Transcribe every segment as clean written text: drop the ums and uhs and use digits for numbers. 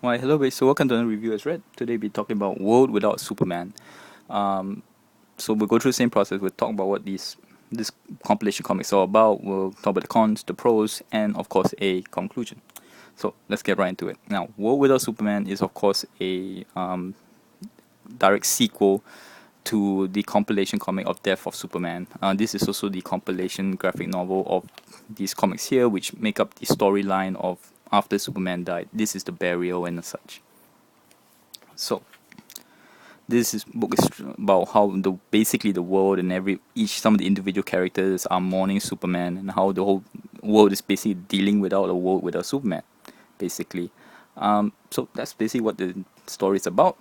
Why, hello, guys. So welcome to another review as read. Today we're talking about World Without Superman. Um, so we'll go through the same process. We'll talk about what this compilation comics are about. We'll talk about the cons, the pros, and of course a conclusion. So let's get right into it. Now, World Without Superman is of course a direct sequel to the compilation comic of Death of Superman. This is also the compilation graphic novel of these comics here, which make up the storyline of after Superman died. This is the burial and such. So this is book is about how the basically the world and some of the individual characters are mourning Superman, and how the whole world is basically dealing without a world without Superman, basically. So that's basically what the story is about.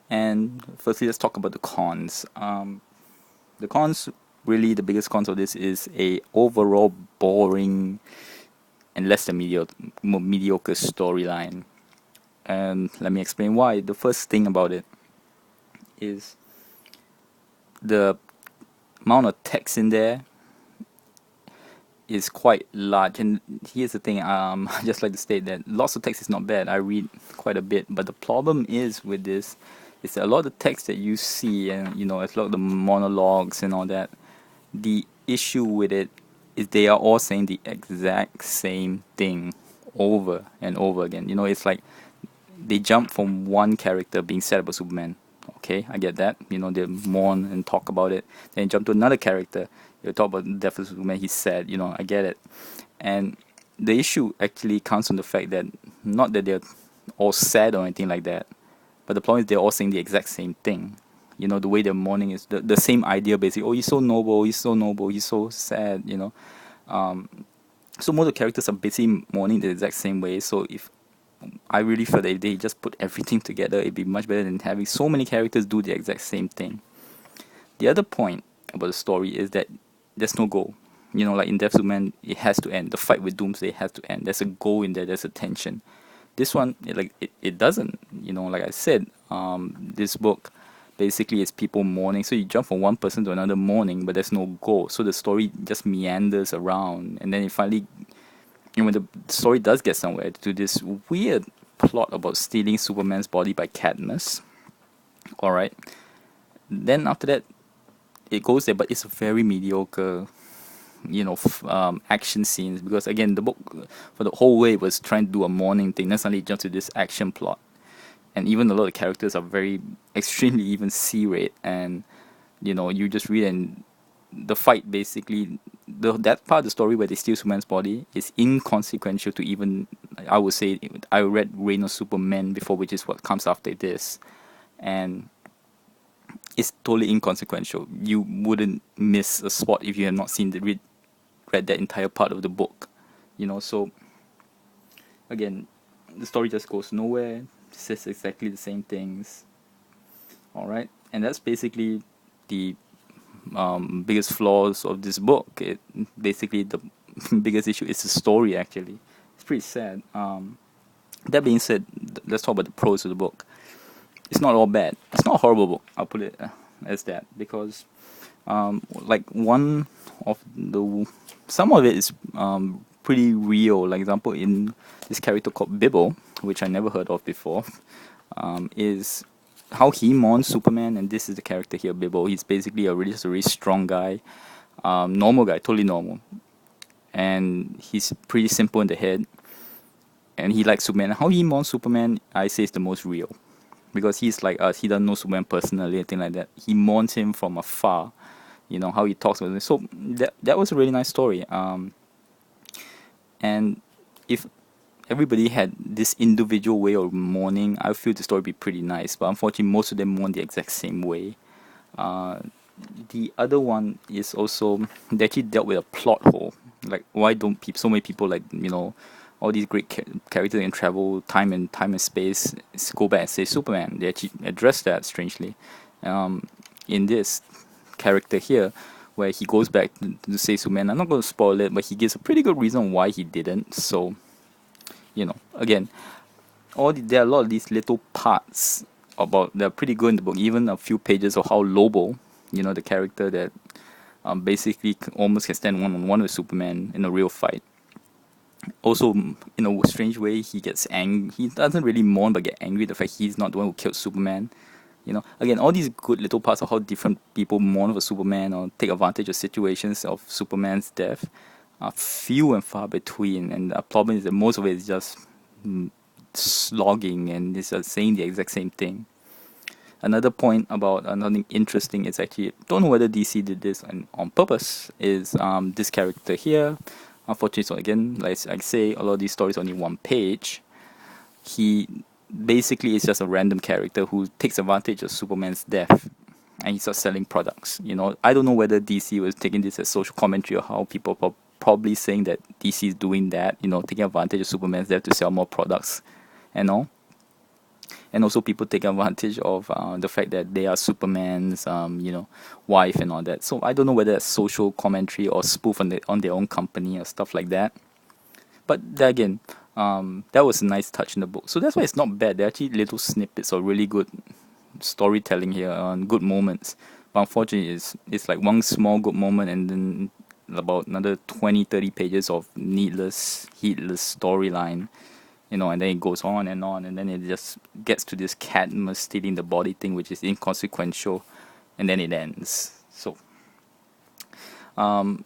And firstly, let's talk about the cons. The cons, really, the biggest cons of this is a overall boring and less than mediocre storyline. And let me explain why. The first thing about it is the amount of text in there is quite large. And here's the thing, I just like to state that lots of text is not bad. I read quite a bit, but the problem is with this is that a lot of the text that you see, and it's a lot of the monologues and all that. The issue with it is they are all saying the exact same thing over and over again. It's like they jump from one character being sad about Superman. Okay, I get that. They mourn and talk about it. Then jump to another character. You talk about the death of Superman. He's sad. I get it. And the issue actually comes from the fact that not that they're all sad or anything like that, but the problem is they're all saying the exact same thing. The way they're mourning is the same idea basically. Oh, he's so noble. He's so noble. He's so sad. So most of the characters are basically mourning the exact same way. So if I really feel that if they just put everything together, it'd be much better than having so many characters do the exact same thing. The other point about the story is that there's no goal. Like in Death Superman, it has to end. The fight with Doomsday has to end. There's a goal in there. There's a tension. This one, it doesn't. Like I said, this book basically is people mourning. So you jump from one person to another mourning, but there's no goal. So the story just meanders around, and then it finally, when the story does get somewhere, to this weird plot about stealing Superman's body by Cadmus. All right. Then after that, it goes there, but it's a very mediocre, action scenes, because again, the book for the whole way was trying to do a mourning thing. Then suddenly it jumps to this action plot, and even a lot of characters are very extremely even C-rate, and you just read, and the fight basically, that part of the story where they steal Superman's body is inconsequential to even, I would say, I read Reign of Superman before, which is what comes after this, and it's totally inconsequential. You wouldn't miss a spot if you have not seen read that entire part of the book. So again, the story just goes nowhere, says exactly the same things. All right, and that's basically the biggest flaws of this book. It basically, the biggest issue is the story. Actually, it's pretty sad. That being said, let's talk about the pros of the book. It's not all bad. It's not a horrible book. I'll put it as that, because like some of it is pretty real. Like example, in this character called Bibble, which I never heard of before, is how he mourns Superman. And this is the character here, Bibble. He's basically just a really strong guy, normal guy, totally normal, and he's pretty simple in the head, and he likes Superman. How he mourns Superman, I say, is the most real, because he's like us. He doesn't know Superman personally, anything like that. He mourns him from afar. How he talks with him. So that was a really nice story. And if everybody had this individual way of mourning, I feel the story would be pretty nice. But unfortunately, most of them mourn the exact same way. The other one is also, they actually dealt with a plot hole. Like, why don't so many people, like, all these great characters can travel time and space, go back and save Superman? They actually address that strangely in this character here, where he goes back to save Superman. I'm not going to spoil it, but he gives a pretty good reason why he didn't. So, again, there are a lot of these little parts they're pretty good in the book. Even a few pages of how Lobo, the character that basically almost can stand one-on-one with Superman in a real fight. Also, in a strange way, he gets angry. He doesn't really mourn, but get angry at the fact he's not the one who killed Superman. Again, all these good little parts of how different people mourn for Superman or take advantage of situations of Superman's death are few and far between. And the problem is that most of it is just slogging and it's just saying the exact same thing. Another point about another interesting is actually, don't know whether DC did this on purpose, is this character here. Unfortunately, so again, like I say, a lot of these stories are only one page. He basically is just a random character who takes advantage of Superman's death and he starts selling products. I don't know whether DC was taking this as social commentary or how people probably saying that DC is doing that, taking advantage of Superman's death to sell more products and all. And also people take advantage of the fact that they are Superman's, wife and all that. So I don't know whether it's social commentary or spoof on their own company or stuff like that. But then again, that was a nice touch in the book. So that's why it's not bad. There are actually little snippets of really good storytelling here on good moments. But unfortunately, it's like one small good moment and then about another 20-30 pages of needless, heedless storyline. And then it goes on, and then it just gets to this Cadmus stealing the body thing, which is inconsequential, and then it ends. So, even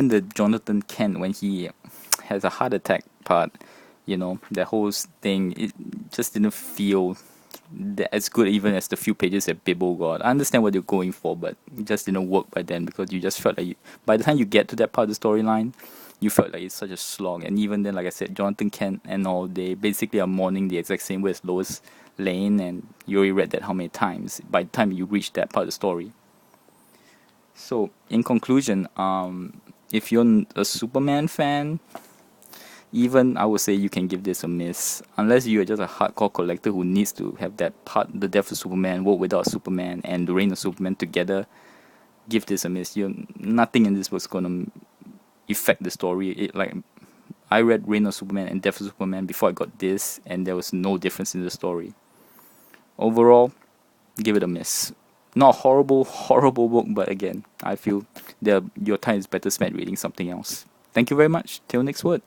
the Jonathan Kent, when he has a heart attack part, that whole thing, it just didn't feel as good even as the few pages that Bibbo got. I understand what you're going for, but it just didn't work by then because you just felt like by the time you get to that part of the storyline, you felt like it's such a slog. And even then, like I said, Jonathan Kent and all, they basically are mourning the exact same way as Lois Lane, and you already read that how many times by the time you reach that part of the story. So, in conclusion, if you're a Superman fan, even I would say you can give this a miss. Unless you are just a hardcore collector who needs to have that part, the Death of Superman, World Without Superman, and the Reign of Superman together, give this a miss. Nothing in this was gonna affect the story. I read Reign of Superman and Death of Superman before I got this, and there was no difference in the story. Overall, give it a miss. Not a horrible book, but again, I feel that your time is better spent reading something else. Thank you very much. Till next word.